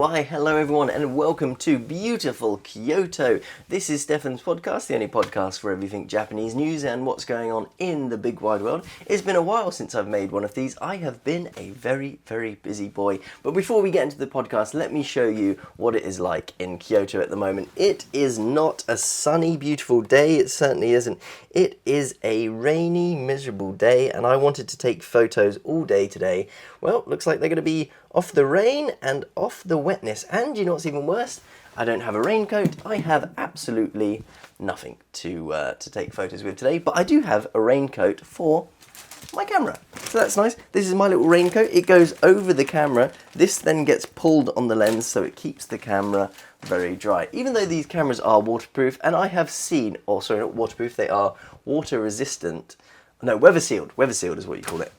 Why, hello everyone and welcome to beautiful Kyoto. This is Stefan's podcast, the only podcast for everything Japanese news and what's going on in the big wide world. It's been a while since I've made one of these. I have been a very, very busy boy. But before we get into the podcast, let me show you what it is like in Kyoto at the moment. It is not a sunny, beautiful day. It certainly isn't. It is a rainy, miserable day and I wanted to take photos all day today. Well, looks like they're going to be off the rain and off the wetness. And you know what's even worse? I don't have a raincoat. I have absolutely nothing to take photos with today, but I do have a raincoat for my camera. So that's nice. This is my little raincoat. It goes over the camera. This then gets pulled on the lens so it keeps the camera very dry. Even though these cameras are waterproof, and I have seen, or sorry, not waterproof, they are water resistant. No, weather sealed. Weather sealed is what you call it.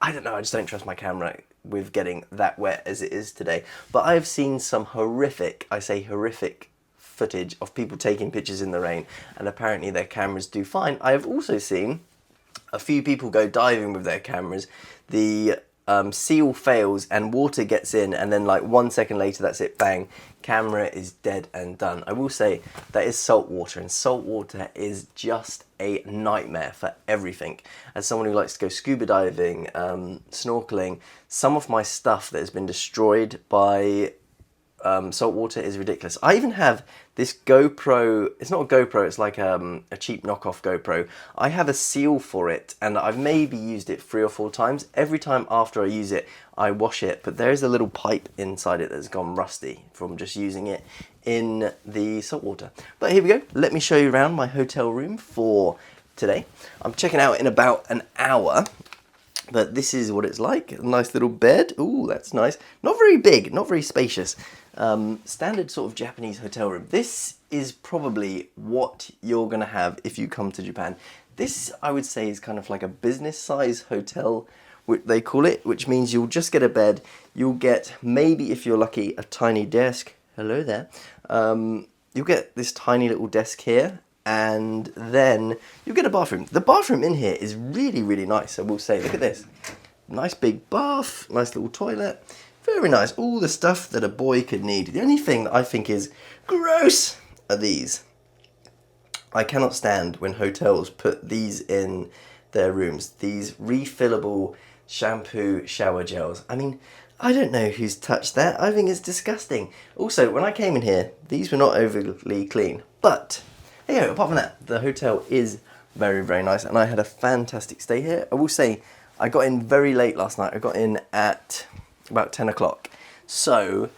I don't know, I just don't trust my camera with getting that wet as it is today. But I've seen some horrific, I say horrific, footage of people taking pictures in the rain, and apparently their cameras do fine. I have also seen a few people go diving with their cameras. The seal fails and water gets in, and then like 1 second later, that's it, bang, camera is dead and done. I will say that is salt water, and salt water is just a nightmare for everything. As someone who likes to go scuba diving, snorkeling, some of my stuff that has been destroyed by salt water is ridiculous. I even have this GoPro. It's not a GoPro, it's like a cheap knockoff GoPro. I have a seal for it and I've maybe used it 3 or 4 times. Every time after I use it, I wash it, but there is a little pipe inside it that's gone rusty from just using it in the salt water. But here we go. Let me show you around my hotel room for today. I'm checking out in about an hour. But this is what it's like. A nice little bed. Ooh, that's nice. Not very big, not very spacious. Standard sort of Japanese hotel room. This is probably what you're going to have if you come to Japan. This, I would say, is kind of like a business size hotel, which they call it, which means you'll just get a bed. You'll get, maybe if you're lucky, a tiny desk. Hello there. You'll get this tiny little desk here. And then you get a bathroom. The bathroom in here is really, really nice, I will say. Look at this. Nice big bath, nice little toilet. Very nice. All the stuff that a boy could need. The only thing that I think is gross are these. I cannot stand when hotels put these in their rooms. These refillable shampoo shower gels. I mean, I don't know who's touched that. I think it's disgusting. Also, when I came in here, these were not overly clean. But yeah, apart from that, the hotel is very, very nice, and I had a fantastic stay here. I will say, I got in very late last night. I got in at about 10 o'clock, so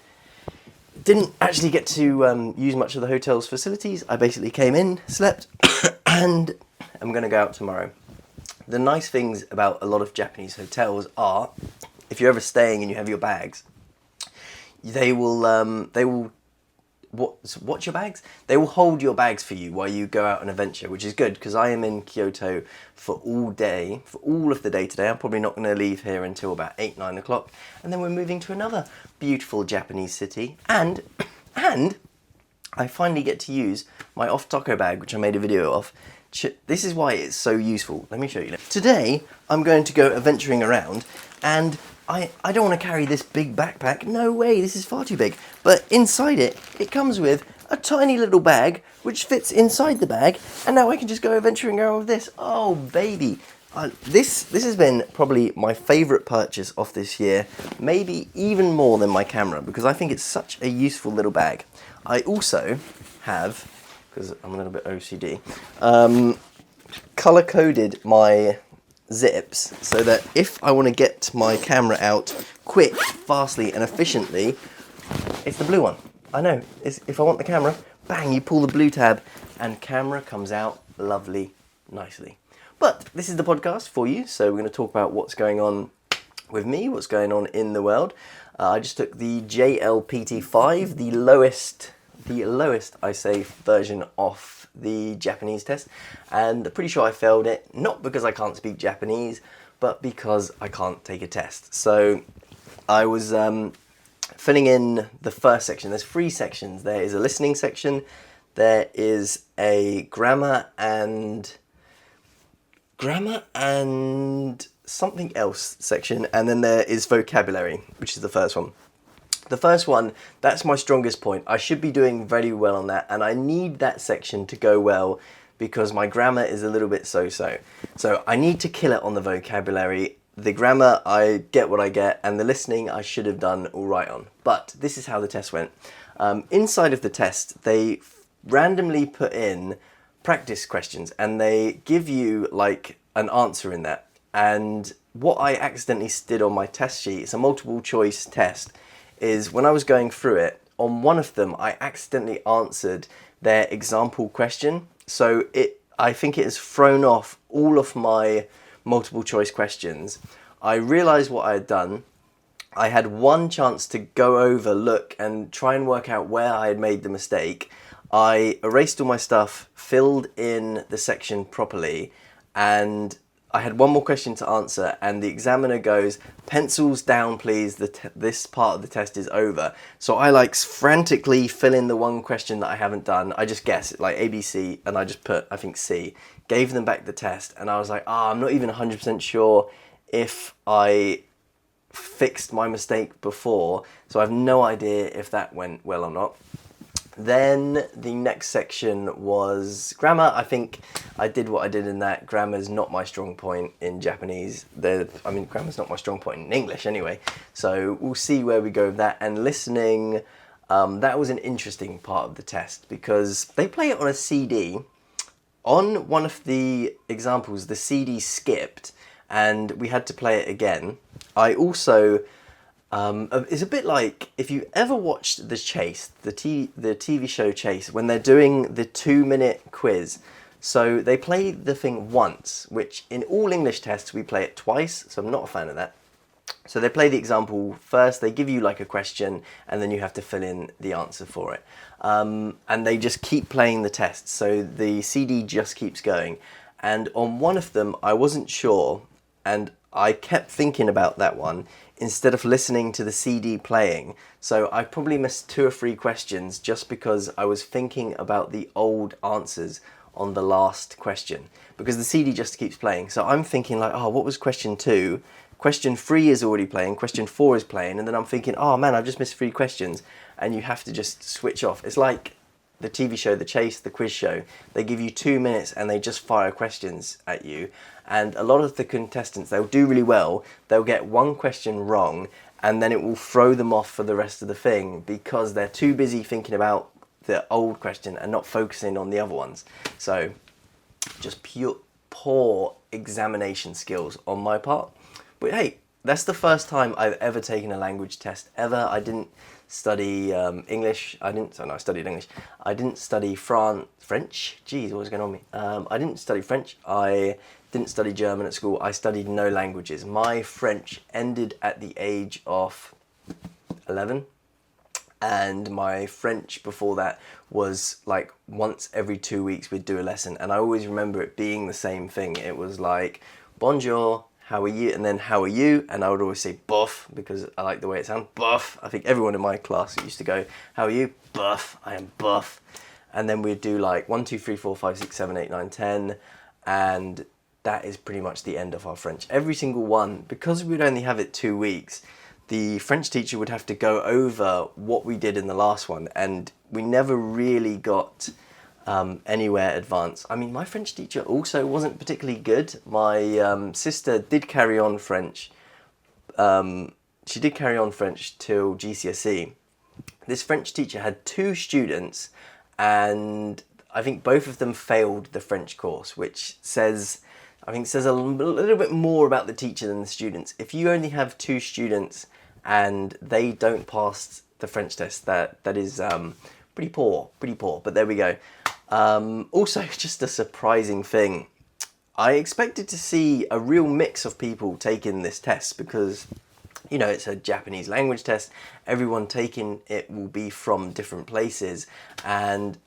didn't actually get to use much of the hotel's facilities. I basically came in, slept, and I'm going to go out tomorrow. The nice things about a lot of Japanese hotels are, if you're ever staying and you have your bags, they will watch your bags? They will hold your bags for you while you go out on a venture, which is good because I am in Kyoto for all day, for all of the day today. I'm probably not going to leave here until about 8, 9 o'clock. And then we're moving to another beautiful Japanese city. And I finally get to use my off-taco bag, which I made a video of. This is why it's so useful. Let me show you. Today, I'm going to go adventuring around, and I don't want to carry this big backpack. No way, this is far too big. But inside it, it comes with a tiny little bag, which fits inside the bag, and now I can just go adventuring around with this. Oh, baby. This has been probably my favourite purchase of this year, maybe even more than my camera, because I think it's such a useful little bag. I also have, because I'm a little bit OCD, colour-coded my zips so that if I want to get my camera out quick, fastly and efficiently, it's the blue one. I know, if I want the camera, bang, you pull the blue tab and camera comes out lovely, nicely. But this is the podcast for you, so we're going to talk about what's going on with me, what's going on in the world. I just took the JLPT 5, the lowest I say version of the Japanese test, and I'm pretty sure I failed it, not because I can't speak Japanese, but because I can't take a test. So I was filling in the first section. There's 3 sections. There is a listening section, there is a grammar and something else section, and then there is vocabulary, which is the first one. The first one, that's my strongest point. I should be doing very well on that, and I need that section to go well because my grammar is a little bit so-so. So I need to kill it on the vocabulary. The grammar, I get what I get, and the listening I should have done all right on. But this is how the test went. Inside of the test, they randomly put in practice questions, and they give you like an answer in that. And what I accidentally did on my test sheet, it's a multiple choice test, is when I was going through it, on one of them I accidentally answered their example question. So I think it has thrown off all of my multiple choice questions. I realised what I had done. I had one chance to go over, look, and try and work out where I had made the mistake. I erased all my stuff, filled in the section properly, and I had one more question to answer, and the examiner goes, pencils down please, this part of the test is over. So I like frantically fill in the one question that I haven't done. I just guess, like ABC, and I just put, I think C. Gave them back the test, and I was like, I'm not even 100% sure if I fixed my mistake before, so I have no idea if that went well or not. Then the next section was grammar. I think I did what I did in that. Grammar's not my strong point in Japanese. Grammar's not my strong point in English anyway. So we'll see where we go with that. And listening, that was an interesting part of the test because they play it on a CD. On one of the examples, the CD skipped and we had to play it again. I also... it's a bit like if you ever watched The Chase, the TV show Chase, when they're doing the 2-minute quiz. So they play the thing once, which in all English tests we play it twice, so I'm not a fan of that. So they play the example first, they give you like a question, and then you have to fill in the answer for it. And they just keep playing the test, so the CD just keeps going. And on one of them, I wasn't sure, and I kept thinking about that one instead of listening to the CD playing. So I probably missed 2 or 3 questions just because I was thinking about the old answers on the last question because the CD just keeps playing. So I'm thinking like, oh, what was question 2? Question 3 is already playing, question 4 is playing, and then I'm thinking, oh man, I've just missed 3 questions, and you have to just switch off. It's like the TV show, The Chase, the quiz show. They give you 2 minutes and they just fire questions at you. And a lot of the contestants, they'll do really well. They'll get one question wrong and then it will throw them off for the rest of the thing because they're too busy thinking about the old question and not focusing on the other ones. So just poor examination skills on my part. But hey, that's the first time I've ever taken a language test ever. I didn't study English. I studied English. I didn't study French. Jeez, what's going on with me? I didn't study French. I didn't study German at school. I studied no languages. My French ended at the age of 11. And my French before that was like once every 2 weeks we'd do a lesson. And I always remember it being the same thing. It was like, bonjour, how are you? And then how are you? And I would always say buff because I like the way it sounds. Buff. I think everyone in my class used to go, how are you? Buff. I am buff. And then we'd do like 1, 2, 3, 4, 5, 6, 7, 8, 9, 10. And that is pretty much the end of our French. Every single one, because we'd only have it 2 weeks, the French teacher would have to go over what we did in the last one. And we never really got anywhere advanced. I mean, my French teacher also wasn't particularly good. My sister did carry on French. She did carry on French till GCSE. This French teacher had 2 students and I think both of them failed the French course, which says a little bit more about the teacher than the students. If you only have 2 students and they don't pass the French test, that is pretty poor, but there we go. Also, just a surprising thing. I expected to see a real mix of people taking this test because, you know, it's a Japanese language test. Everyone taking it will be from different places, and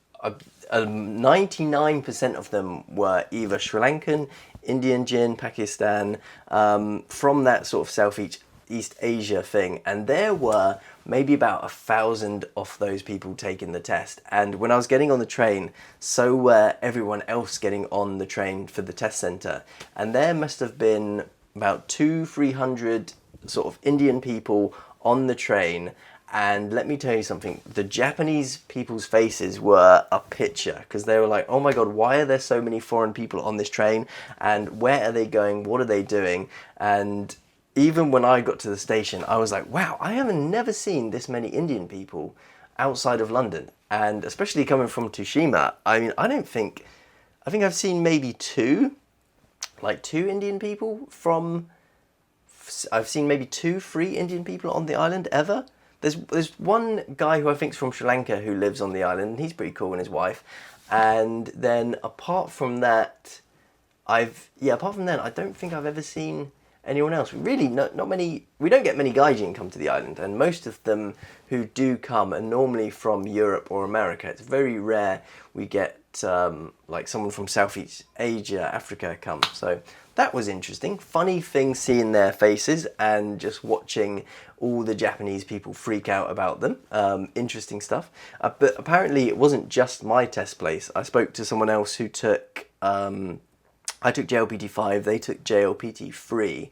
99% of them were either Sri Lankan, Indian Jin, Pakistan, from that sort of Southeast Asia thing. And there were maybe about 1,000 of those people taking the test. And when I was getting on the train, so were everyone else getting on the train for the test centre. And there must have been about 200-300 sort of Indian people on the train. And let me tell you something, the Japanese people's faces were a picture, because they were like, oh my God, why are there so many foreign people on this train? And where are they going? What are they doing? And even when I got to the station, I was like, wow, I have never seen this many Indian people outside of London. And especially coming from Tsushima, I mean, I think I've seen maybe two Indian people I've seen maybe 3 Indian people on the island ever. There's one guy who I think is from Sri Lanka who lives on the island, and he's pretty cool, and his wife. And then apart from that, I don't think I've ever seen anyone else. Really, not many. We don't get many gaijin come to the island, and most of them who do come are normally from Europe or America. It's very rare we get like someone from Southeast Asia, Africa come. So that was interesting. Funny thing seeing their faces and just watching all the Japanese people freak out about them. Interesting stuff. But apparently it wasn't just my test place. I spoke to someone else who took... I took JLPT 5, they took JLPT 3,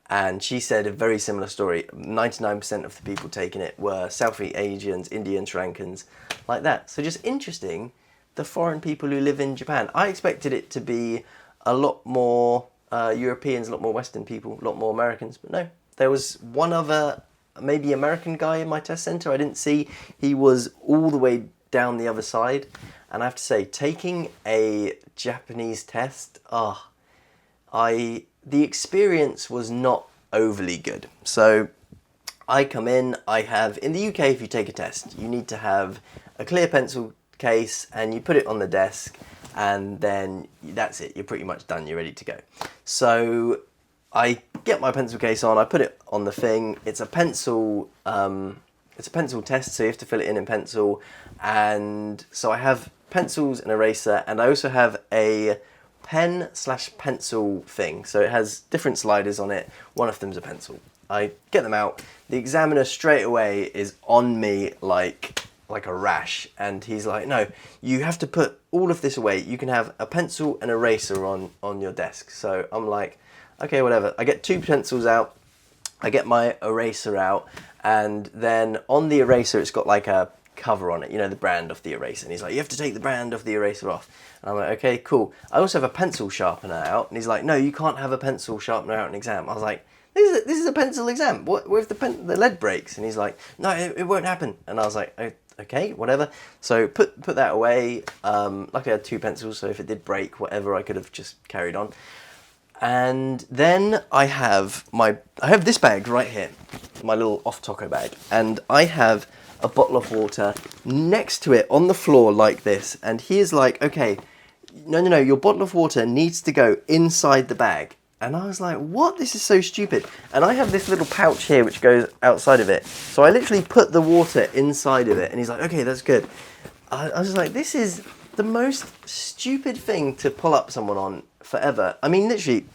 and she said a very similar story. 99% of the people taking it were Southeast Asians, Indians, Sri Lankans, like that. So just interesting, the foreign people who live in Japan. I expected it to be a lot more Europeans, a lot more Western people, a lot more Americans, but no. There was one other, maybe American guy in my test centre I didn't see. He was all the way down the other side. And I have to say, taking a Japanese test, the experience was not overly good. So I come in, in the UK, if you take a test, you need to have a clear pencil case and you put it on the desk, and then that's it. You're pretty much done. You're ready to go. So I get my pencil case on, I put it on the thing. It's a pencil test, so you have to fill it in pencil. And so I have pencils and eraser, and I also have a pen/pencil thing. So it has different sliders on it. One of them's a pencil. I get them out. The examiner straight away is on me like a rash, and he's like, no, you have to put all of this away. You can have a pencil and eraser on your desk. So I'm like, okay, whatever. I get 2 pencils out, I get my eraser out, and then on the eraser it's got like a cover on it, you know, the brand of the eraser. And he's like, you have to take the brand of the eraser off. And I'm like, okay, cool. I also have a pencil sharpener out, and he's like, no, you can't have a pencil sharpener out in an exam. I was like, this is a pencil exam. What if the lead breaks? And he's like, no, it won't happen. And I was like, okay, whatever. So put that away. Luckily I had 2 pencils, so if it did break, whatever, I could have just carried on. And then I have this bag right here, my little off-taco bag, and I have a bottle of water next to it on the floor like this. And he is like, okay, no, your bottle of water needs to go inside the bag. And I was like, what? This is so stupid. And I have this little pouch here which goes outside of it. So I literally put the water inside of it, and he's like, okay, that's good. I was like, this is the most stupid thing to pull up someone on forever. I mean, literally,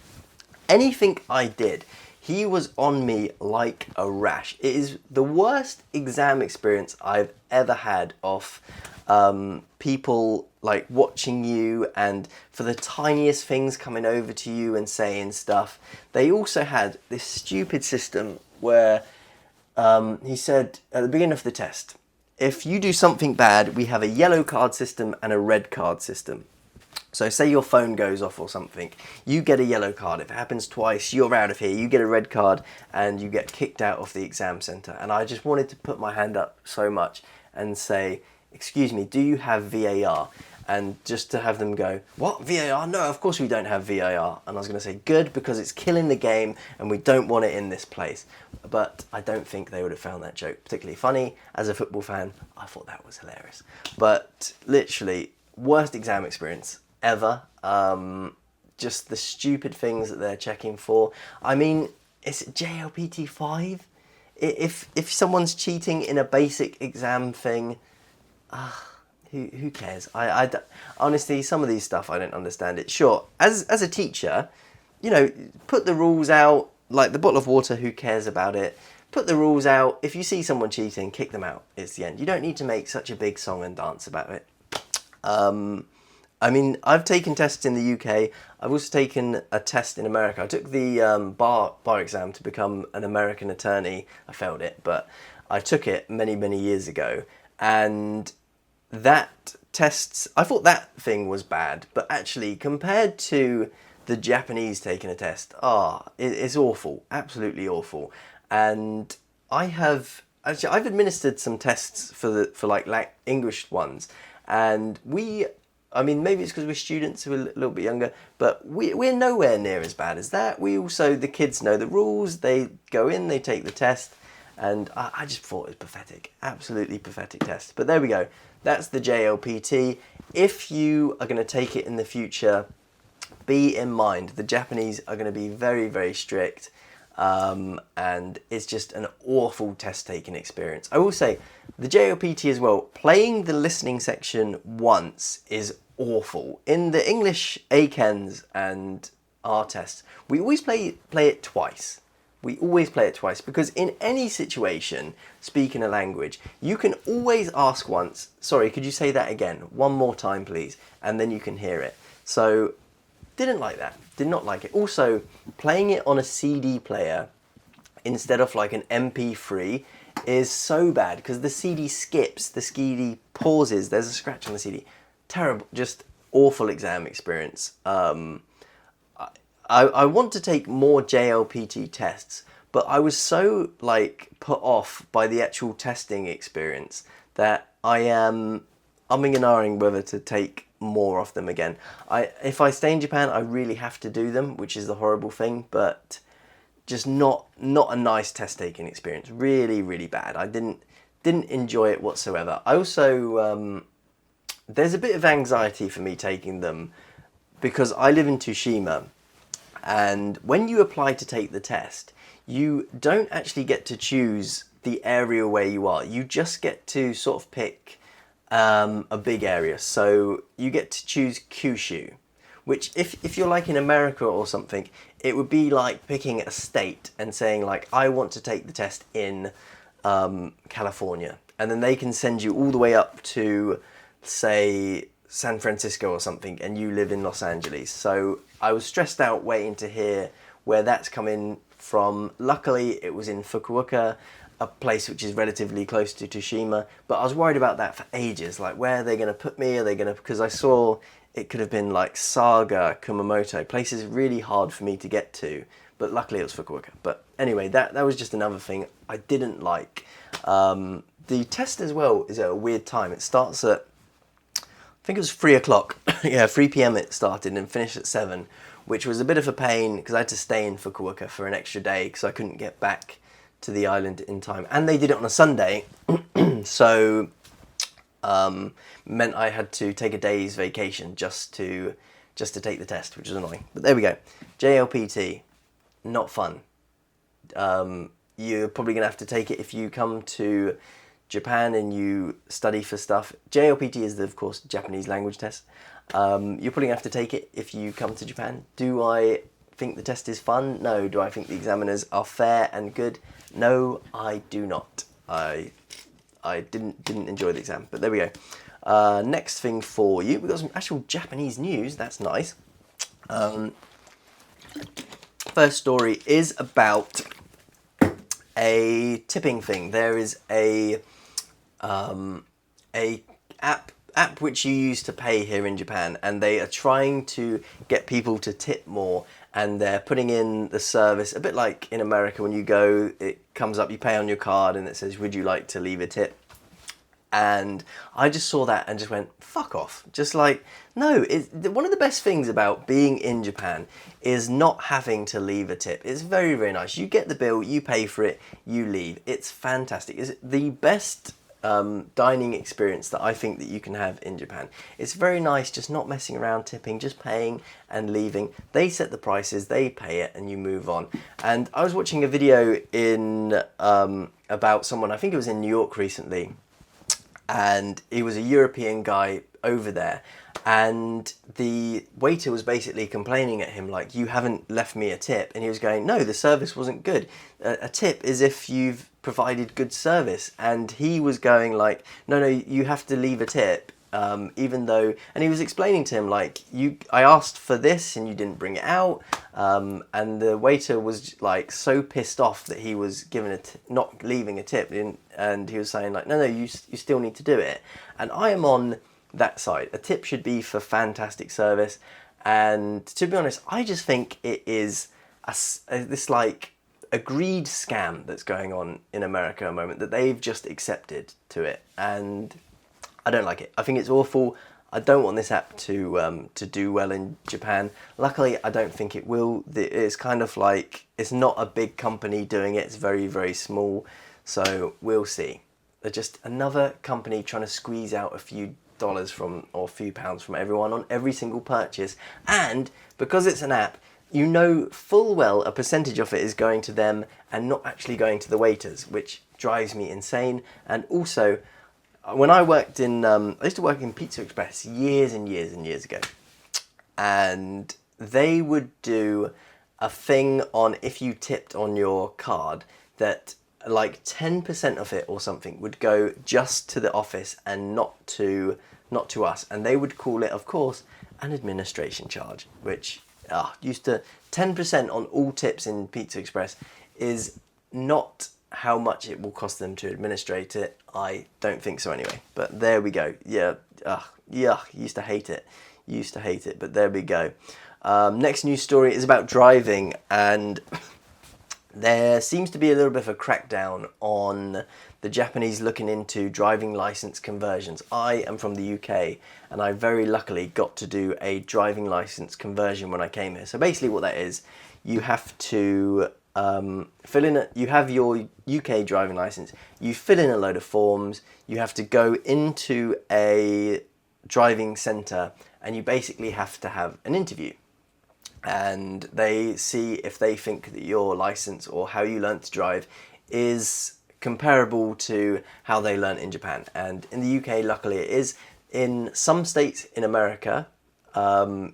anything I did, he was on me like a rash. It is the worst exam experience I've ever had of people like watching you, and for the tiniest things coming over to you and saying stuff. They also had this stupid system where he said at the beginning of the test, if you do something bad, we have a yellow card system and a red card system. So say your phone goes off or something, you get a yellow card. If it happens twice, you're out of here. You get a red card and you get kicked out of the exam centre. And I just wanted to put my hand up so much and say, excuse me, do you have VAR? And just to have them go, what, VAR? No, of course we don't have VAR. And I was going to say, good, because it's killing the game and we don't want it in this place. But I don't think they would have found that joke particularly funny. As a football fan, I thought that was hilarious. But literally, worst exam experience ever. Just the stupid things that they're checking for. I mean, it's JLPT 5. If someone's cheating in a basic exam thing, who cares? I honestly, some of these stuff I don't understand it. Sure, as a teacher, you know, put the rules out, like the bottle of water, who cares about it? Put the rules out. If you see someone cheating, kick them out. It's the end. You don't need to make such a big song and dance about it. I mean, I've taken tests in the UK. I've also taken a test in America. I took the bar exam to become an American attorney. I failed it, but I took it many years ago, and that tests, I thought that thing was bad, but actually compared to the Japanese taking a test, it's awful, absolutely awful. And I've administered some tests for like English ones, and I mean, maybe it's because we're students who are a little bit younger, but we're nowhere near as bad as that. The kids know the rules, they go in, they take the test, and I just thought it was pathetic, absolutely pathetic test. But there we go, that's the JLPT. If you are going to take it in the future, be in mind, the Japanese are going to be very strict, and it's just an awful test taking experience. I will say, the JLPT as well, playing the listening section once is awful. In the English ACANs and our tests, we always play it twice. We always play it twice, because in any situation, speaking a language, you can always ask once, sorry, could you say that again? One more time, please. And then you can hear it. So, didn't like that. Did not like it. Also, playing it on a CD player instead of like an MP3 is so bad, because the CD skips, the CD pauses, there's a scratch on the CD. Terrible, just awful exam experience. I want to take more JLPT tests, but I was so like put off by the actual testing experience that I am umming and ahhing whether to take more of them again. If I stay in Japan, I really have to do them, which is the horrible thing, but just not a nice test taking experience. Really bad. I didn't enjoy it whatsoever. I also there's a bit of anxiety for me taking them, because I live in Tsushima, and when you apply to take the test, you don't actually get to choose the area where you are. You just get to sort of pick a big area. So you get to choose Kyushu, which if you're like in America or something, it would be like picking a state and saying like, I want to take the test in California. And then they can send you all the way up to, say, San Francisco or something, and you live in Los Angeles. So I was stressed out waiting to hear where that's coming from. Luckily, it was in Fukuoka, a place which is relatively close to Tsushima, but I was worried about that for ages. Like, where are they going to put me? Because I saw it could have been like Saga, Kumamoto, places really hard for me to get to, but luckily it was Fukuoka. But anyway, that was just another thing I didn't like. The test as well is at a weird time. It starts at, I think it was 3 o'clock. Yeah, 3 p.m. it started and finished at 7, which was a bit of a pain because I had to stay in Fukuoka for an extra day because I couldn't get back to the island in time. And they did it on a Sunday, so meant I had to take a day's vacation just to take the test, which is annoying. But there we go. JLPT, not fun. You're probably going to have to take it if you come to Japan and you study for stuff. JLPT is, of course, Japanese language test. You're probably going to have to take it if you come to Japan. Do I think the test is fun? No. Do I think the examiners are fair and good? No, I do not. I didn't enjoy the exam, but there we go. Next thing for you, we've got some actual Japanese news. That's nice. First story is about a tipping thing. There is a app which you use to pay here in Japan, and they are trying to get people to tip more, and they're putting in the service a bit like in America when you go, it comes up, you pay on your card and it says, would you like to leave a tip? And I just saw that and just went, fuck off. Just like, no, one of the best things about being in Japan is not having to leave a tip. It's very, very nice. You get the bill, you pay for it, you leave. It's fantastic. It's the best dining experience that I think that you can have in Japan. It's very nice, just not messing around tipping, just paying and leaving. They set the prices, they pay it, and you move on. And I was watching a video in about someone, I think it was in New York recently, and he was a European guy over there, and the waiter was basically complaining at him like, you haven't left me a tip, and he was going, no, the service wasn't good. A tip is if you've provided good service, and he was going like, no, you have to leave a tip even though, and he was explaining to him like, I asked for this and you didn't bring it out, and the waiter was like so pissed off that he was giving not leaving a tip, and he was saying like, no, you still need to do it. And I am on that side. A tip should be for fantastic service, and to be honest, I just think it is this like agreed scam that's going on in America at the moment that they've just accepted to it, and I don't like it. I think it's awful. I don't want this app to do well in Japan. Luckily, I don't think it will. It's kind of like, it's not a big company doing it. It's very, very small. So we'll see. They're just another company trying to squeeze out a few dollars or a few pounds from everyone on every single purchase. And because it's an app, you know full well a percentage of it is going to them and not actually going to the waiters, which drives me insane. And also, when I worked in, I used to work in Pizza Express years and years and years ago, and they would do a thing on if you tipped on your card that like 10% of it or something would go just to the office and not to us, and they would call it, of course, an administration charge, which used to 10% on all tips in Pizza Express is not how much it will cost them to administrate it. I don't think so anyway, but there we go. Yeah, used to hate it, but there we go. Next news story is about driving, and there seems to be a little bit of a crackdown on the Japanese looking into driving license conversions. I am from the UK, and I very luckily got to do a driving license conversion when I came here. So basically what that is, you have to fill in you have your UK driving license, you fill in a load of forms, you have to go into a driving centre, and you basically have to have an interview. And they see if they think that your license or how you learnt to drive is comparable to how they learnt in Japan. And in the UK, luckily it is. In some states in America,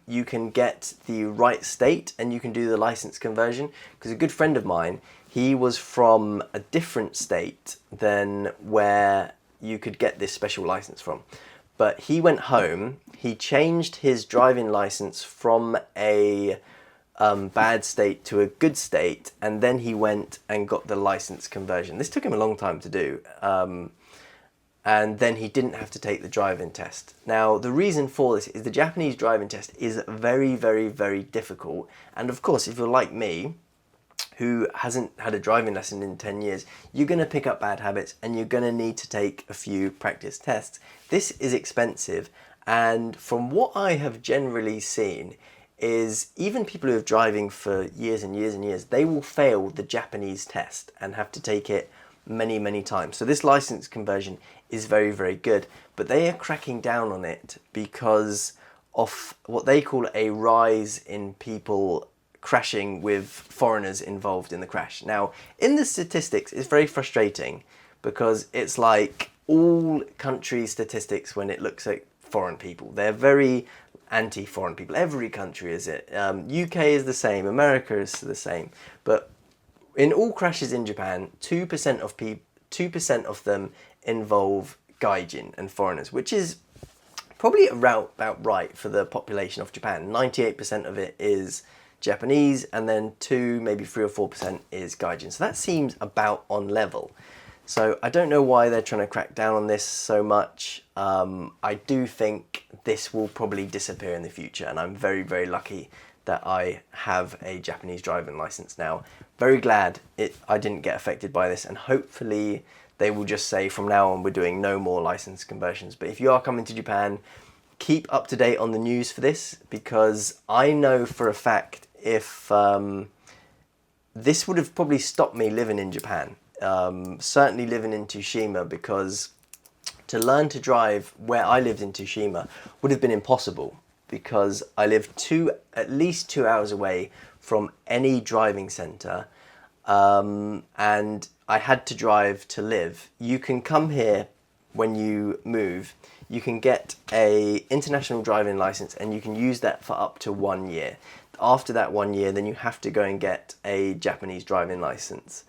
you can get the right state and you can do the license conversion, because a good friend of mine, he was from a different state than where you could get this special license from. But he went home, he changed his driving license from a bad state to a good state, and then he went and got the license conversion. This took him a long time to do. And then he didn't have to take the driving test. Now, the reason for this is the Japanese driving test is very, very, very difficult. And of course, if you're like me, who hasn't had a driving lesson in 10 years, you're going to pick up bad habits and you're going to need to take a few practice tests. This is expensive. And from what I have generally seen is even people who are driving for years and years and years, they will fail the Japanese test and have to take it many, many times. So this license conversion is very, very good, but they are cracking down on it because of what they call a rise in people crashing with foreigners involved in the crash. Now, in the statistics, it's very frustrating because it's like all country statistics when it looks at foreign people. They're very anti-foreign people. Every country is it. UK is the same, America is the same, but in all crashes in Japan, 2% of them involve gaijin and foreigners, which is probably about right for the population of Japan. 98% of it is Japanese, and then 2, maybe 3 or 4% is gaijin. So that seems about on level. So I don't know why they're trying to crack down on this so much. I do think this will probably disappear in the future, and I'm very, very lucky that I have a Japanese driving license now. Very glad I didn't get affected by this, and hopefully they will just say from now on we're doing no more license conversions. But if you are coming to Japan, keep up to date on the news for this, because I know for a fact if this would have probably stopped me living in Japan, certainly living in Tsushima, because to learn to drive where I lived in Tsushima would have been impossible, because I lived at least 2 hours away from any driving centre, and I had to drive to live. You can come here when you move, you can get a international driving license and you can use that for up to 1 year. After that 1 year, then you have to go and get a Japanese driving license.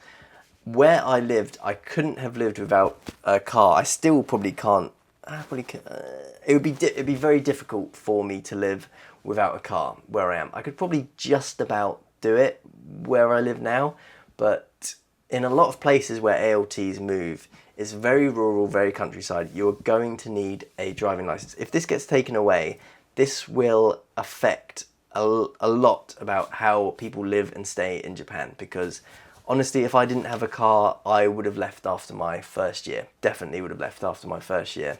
Where I lived, I couldn't have lived without a car. I still probably can't it'd be very difficult for me to live without a car where I am. I could probably just about do it where I live now, but in a lot of places where ALTs move, it's very rural, very countryside. You're going to need a driving license. If this gets taken away, this will affect a lot about how people live and stay in Japan, because honestly, if I didn't have a car, I would have left after my first year. Definitely would have left after my first year.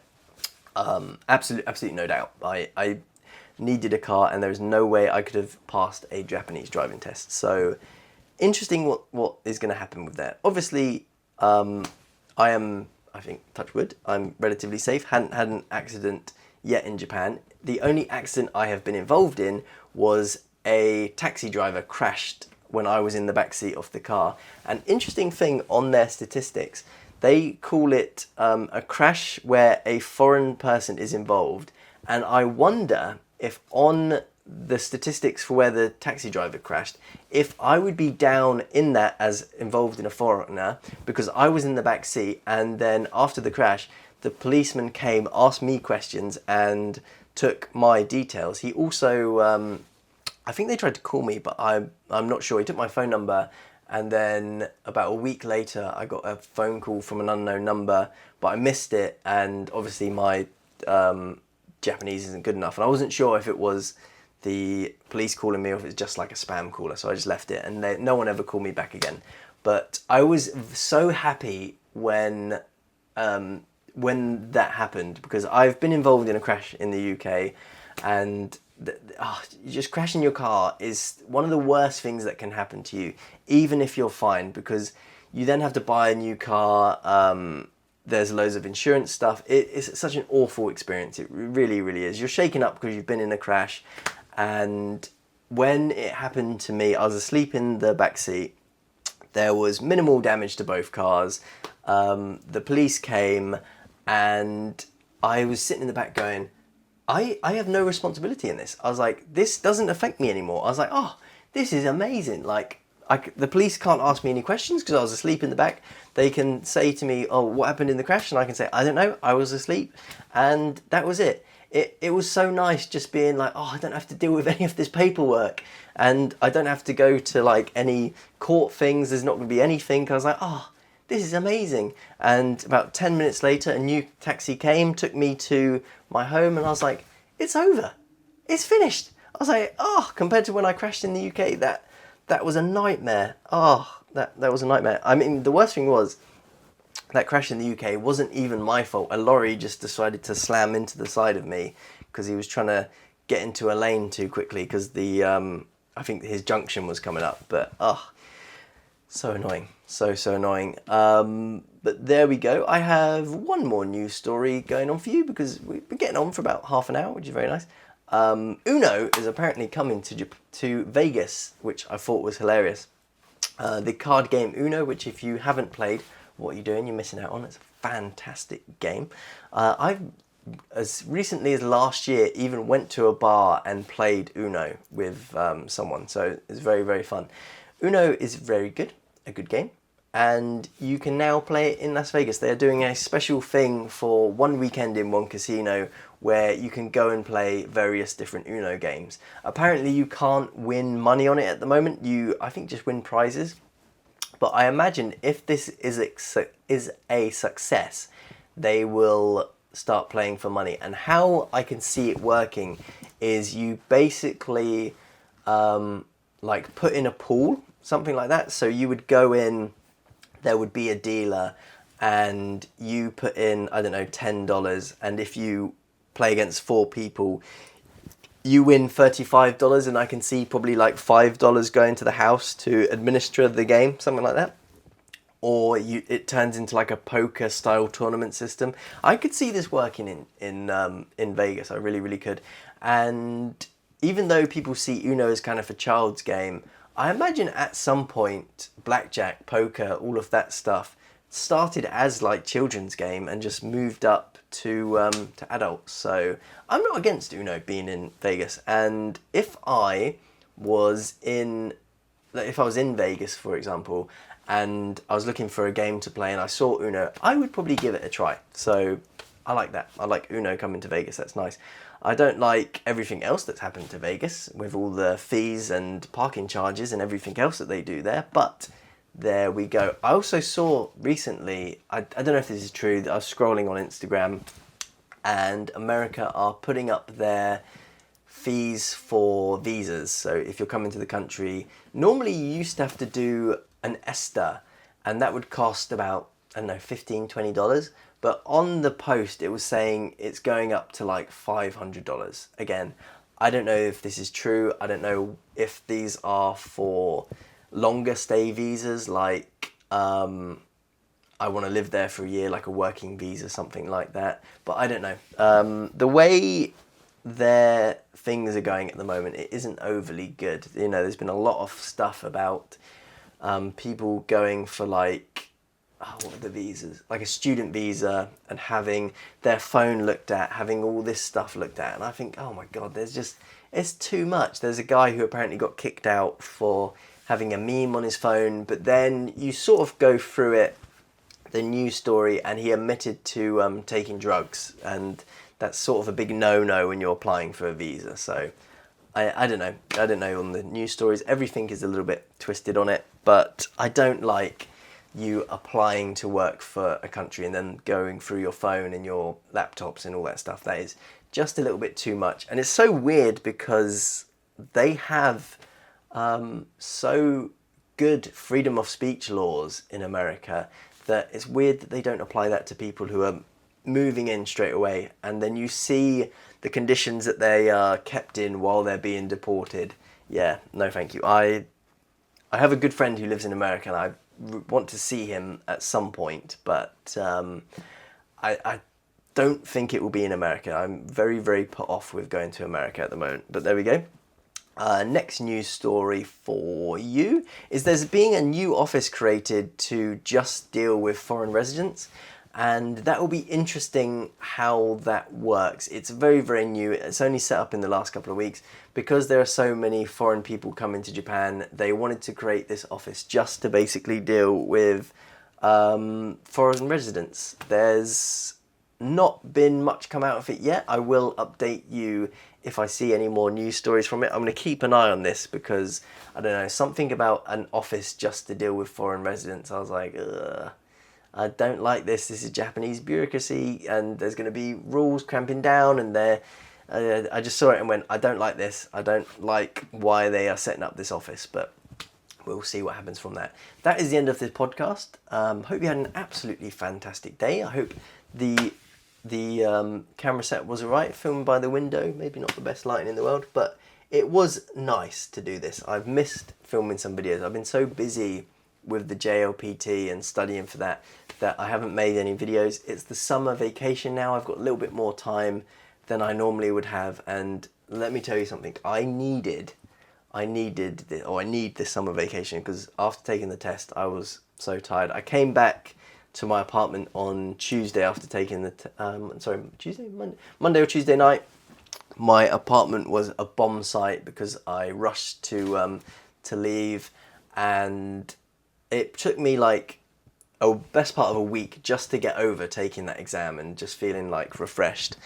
Absolutely no doubt. I needed a car, and there was no way I could have passed a Japanese driving test. So interesting what is going to happen with that. Obviously, I think, touch wood, I'm relatively safe. Hadn't had an accident yet in Japan. The only accident I have been involved in was a taxi driver crashed when I was in the back seat of the car. An interesting thing on their statistics, they call it a crash where a foreign person is involved. And I wonder if on the statistics for where the taxi driver crashed, if I would be down in that as involved in a foreigner, because I was in the back seat, and then after the crash, the policeman came, asked me questions, and took my details. He also, I think they tried to call me, but I'm not sure. He took my phone number, and then about a week later, I got a phone call from an unknown number, but I missed it, and obviously my Japanese isn't good enough, and I wasn't sure if it was the police calling me or if it's just like a spam caller, so I just left it, and no one ever called me back again. But I was so happy when that happened, because I've been involved in a crash in the UK, and just crashing your car is one of the worst things that can happen to you, even if you're fine, because you then have to buy a new car. There's loads of insurance stuff. It's such an awful experience. It really, really is. You're shaken up because you've been in a crash. And when it happened to me, I was asleep in the back seat. There was minimal damage to both cars. The police came, and I was sitting in the back going, I have no responsibility in this. I was like, this doesn't affect me anymore. I was like, oh, this is amazing. Like, the police can't ask me any questions because I was asleep in the back. They can say to me, oh, what happened in the crash? And I can say, I don't know, I was asleep. And that was it. It was so nice just being like, oh, I don't have to deal with any of this paperwork, and I don't have to go to like any court things. There's not going to be anything. I was like, oh, this is amazing. And about 10 minutes later, a new taxi came, took me to my home, and I was like, it's over. It's finished. I was like, oh, compared to when I crashed in the UK, that was a nightmare. Oh, that was a nightmare. I mean, the worst thing was, that crash in the UK wasn't even my fault. A lorry just decided to slam into the side of me because he was trying to get into a lane too quickly, because I think his junction was coming up. But so annoying, so annoying. But there we go. I have one more news story going on for you, because we've been getting on for about half an hour, which is very nice. Uno is apparently coming to Vegas, which I thought was hilarious. The card game Uno, which if you haven't played, what are you doing? You're missing out on. It's a fantastic game. I've, as recently as last year, even went to a bar and played Uno with someone. So it's very, very fun. Uno is very good, a good game. And you can now play it in Las Vegas. They are doing a special thing for one weekend in one casino where you can go and play various different Uno games. Apparently you can't win money on it at the moment. You, I think, just win prizes. But I imagine if this is a success, they will start playing for money. And how I can see it working is you basically like put in a pool, something like that. So you would go in, there would be a dealer, and you put in, I don't know, $10. And if you play against 4 people, you win $35, and I can see probably like $5 going to the house to administer the game, something like that. Or it turns into like a poker style tournament system. I could see this working in Vegas. I really, really could. And even though people see Uno as kind of a child's game, I imagine at some point blackjack, poker, all of that stuff started as like children's game and just moved up to adults. So I'm not against Uno being in Vegas. And if I was in Vegas, for example, and I was looking for a game to play and I saw Uno, I would probably give it a try. So I like that. I like Uno coming to Vegas. That's nice. I don't like everything else that's happened to Vegas with all the fees and parking charges and everything else that they do there. But there we go. I also saw recently, I don't know if this is true, that I was scrolling on Instagram, and America are putting up their fees for visas. So if you're coming to the country, normally you used to have to do an ESTA, and that would cost about, I don't know, $15-20. But on the post, it was saying it's going up to like $500. Again, I don't know if this is true. I don't know if these are for longer stay visas, like I want to live there for a year, like a working visa, something like that. But I don't know. The way their things are going at the moment, it isn't overly good. You know, there's been a lot of stuff about people going for like, what are the visas? Like a student visa, and having their phone looked at, having all this stuff looked at. And I think, oh my God, it's too much. There's a guy who apparently got kicked out for having a meme on his phone, but then you sort of go through it, the news story, and he admitted to taking drugs. And that's sort of a big no-no when you're applying for a visa. So I don't know. I don't know on the news stories. Everything is a little bit twisted on it, but I don't like you applying to work for a country and then going through your phone and your laptops and all that stuff. That is just a little bit too much. And it's so weird because they have so good freedom of speech laws in America that it's weird that they don't apply that to people who are moving in straight away. And then you see the conditions that they are kept in while they're being deported. Yeah, no thank you. I have a good friend who lives in America, and I want to see him at some point, but I don't think it will be in America. I'm very, very put off with going to America at the moment, but there we go. Next news story for you is there's being a new office created to just deal with foreign residents, and that will be interesting how that works. It's very, very new. It's only set up in the last couple of weeks. Because there are so many foreign people coming to Japan, they wanted to create this office just to basically deal with foreign residents. There's not been much come out of it yet. I will update you if I see any more news stories from it. I'm going to keep an eye on this because, I don't know, something about an office just to deal with foreign residents. I was like, ugh. I don't like this. This is Japanese bureaucracy, and there's going to be rules cramping down, and I just saw it and went, I don't like this. I don't like why they are setting up this office, but we'll see what happens from that. That is the end of this podcast. Hope you had an absolutely fantastic day. I hope the camera set was alright, filmed by the window. Maybe not the best lighting in the world, but it was nice to do this. I've missed filming some videos. I've been so busy with the JLPT and studying for that I haven't made any videos. It's the summer vacation now. I've got a little bit more time than I normally would have, and let me tell you something. I need this summer vacation because after taking the test I was so tired. I came back to my apartment on Tuesday after taking the Monday or Tuesday night. My apartment was a bomb site because I rushed to leave, and it took me like a best part of a week just to get over taking that exam and just feeling like refreshed.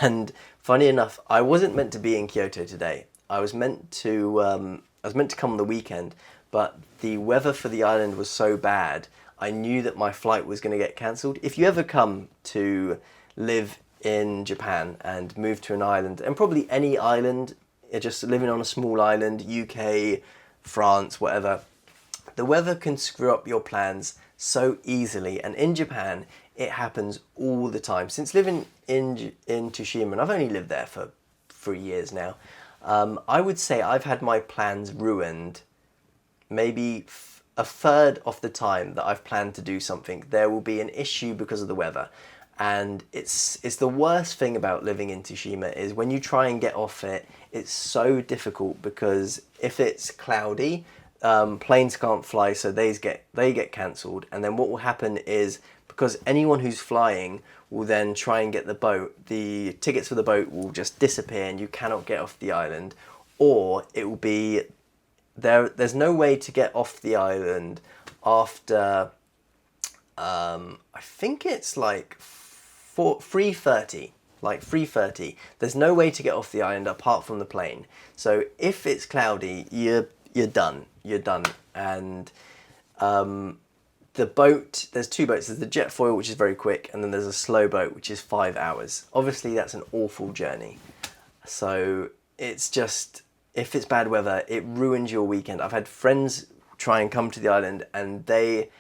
And funny enough, I wasn't meant to be in Kyoto today. I was meant to come on the weekend, but the weather for the island was so bad, I knew that my flight was going to get cancelled. If you ever come to live in Japan and move to an island, and probably any island, just living on a small island, UK, France, whatever, the weather can screw up your plans so easily, and in Japan it happens all the time. Since living in Tsushima, and I've only lived there for 3 years now, I would say I've had my plans ruined maybe a third of the time that I've planned to do something. There will be an issue because of the weather, and it's the worst thing about living in Tsushima is when you try and get off it, it's so difficult because if it's cloudy, planes can't fly, so they get cancelled. And then what will happen is, because anyone who's flying will then try and get the boat, the tickets for the boat will just disappear and you cannot get off the island. Or it will be there's no way to get off the island after I think it's like 3:30, like 3:30. There's no way to get off the island apart from the plane. So if it's cloudy, you're done. You're done. And the boat, there's two boats. There's the jet foil, which is very quick, and then there's a slow boat, which is 5 hours. Obviously, that's an awful journey. So it's just, if it's bad weather, it ruins your weekend. I've had friends try and come to the island, and they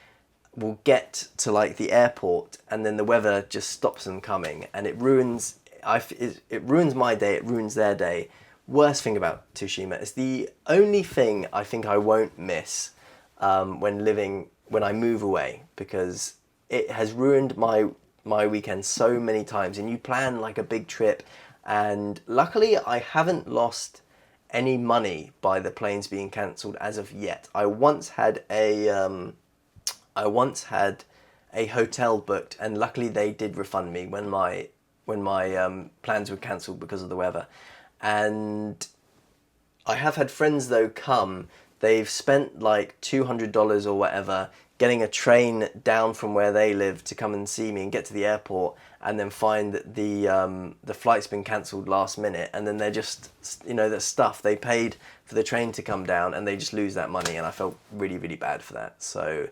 will get to like the airport, and then the weather just stops them coming, and it ruins my day, it ruins their day. Worst thing about Tsushima is the only thing I think I won't miss when I move away, because it has ruined my weekend so many times. And you plan like a big trip, and luckily I haven't lost any money by the planes being cancelled as of yet. I once had a hotel booked, and luckily they did refund me when my plans were cancelled because of the weather. And I have had friends though come, they've spent like $200 or whatever getting a train down from where they live to come and see me and get to the airport, and then find that the flight's been cancelled last minute, and then they're just, the stuff they paid for the train to come down, and they just lose that money. And I felt really, really bad for that. So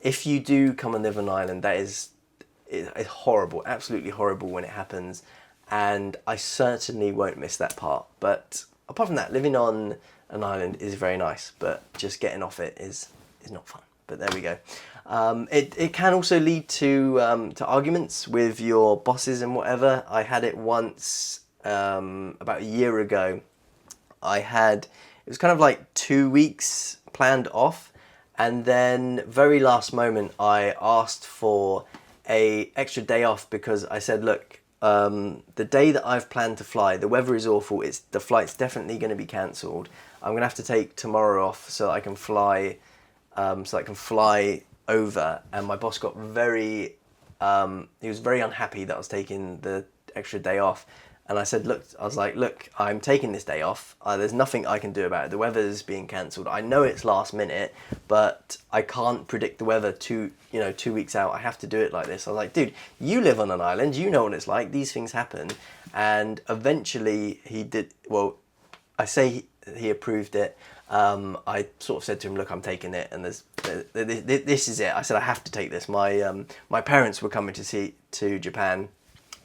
if you do come and live on an island, it's horrible, absolutely horrible when it happens, and I certainly won't miss that part. But apart from that, living on an island is very nice, but just getting off it is not fun. But there we go. It can also lead to arguments with your bosses and whatever. I had it once about a year ago. It was kind of like 2 weeks planned off, and then very last moment I asked for a extra day off, because I said, look, the day that I've planned to fly, the weather is awful, the flight's definitely going to be cancelled. I'm going to have to take tomorrow off so that I can fly over. And my boss got he was very unhappy that I was taking the extra day off. And I said, look, I'm taking this day off. There's nothing I can do about it. The weather's being cancelled. I know it's last minute, but I can't predict the weather 2 weeks out. I have to do it like this. I was like, dude, you live on an island. You know what it's like. These things happen. And eventually he did, well, I say he approved it. I sort of said to him, look, I'm taking it, and this is it. I said, I have to take this. My parents were coming to Japan,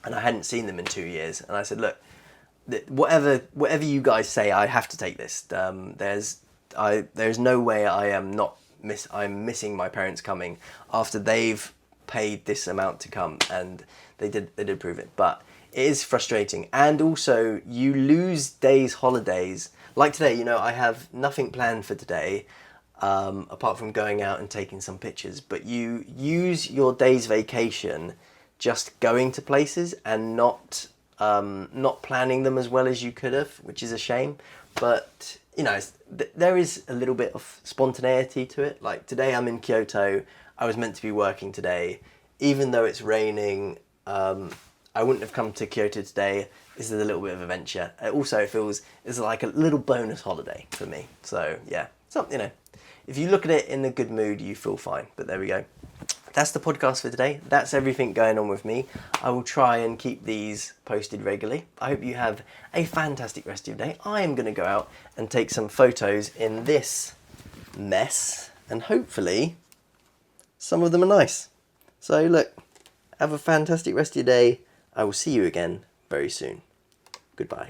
and I hadn't seen them in 2 years. And I said, look, whatever you guys say, I have to take this. There's no way I'm missing my parents coming after they've paid this amount to come, and they did prove it. But it is frustrating, and also you lose days holidays. Like today, I have nothing planned for today, apart from going out and taking some pictures. But you use your day's vacation just going to places and not planning them as well as you could have, which is a shame. But there is a little bit of spontaneity to it. Like today, I'm in Kyoto. I was meant to be working today, even though it's raining. I wouldn't have come to Kyoto today. This is a little bit of a venture. It also feels it's like a little bonus holiday for me. So yeah, if you look at it in a good mood, you feel fine. But there we go. That's the podcast for today. That's everything going on with me. I will try and keep these posted regularly. I hope you have a fantastic rest of your day. I am going to go out and take some photos in this mess, and hopefully some of them are nice. So look, have a fantastic rest of your day. I will see you again very soon. Goodbye.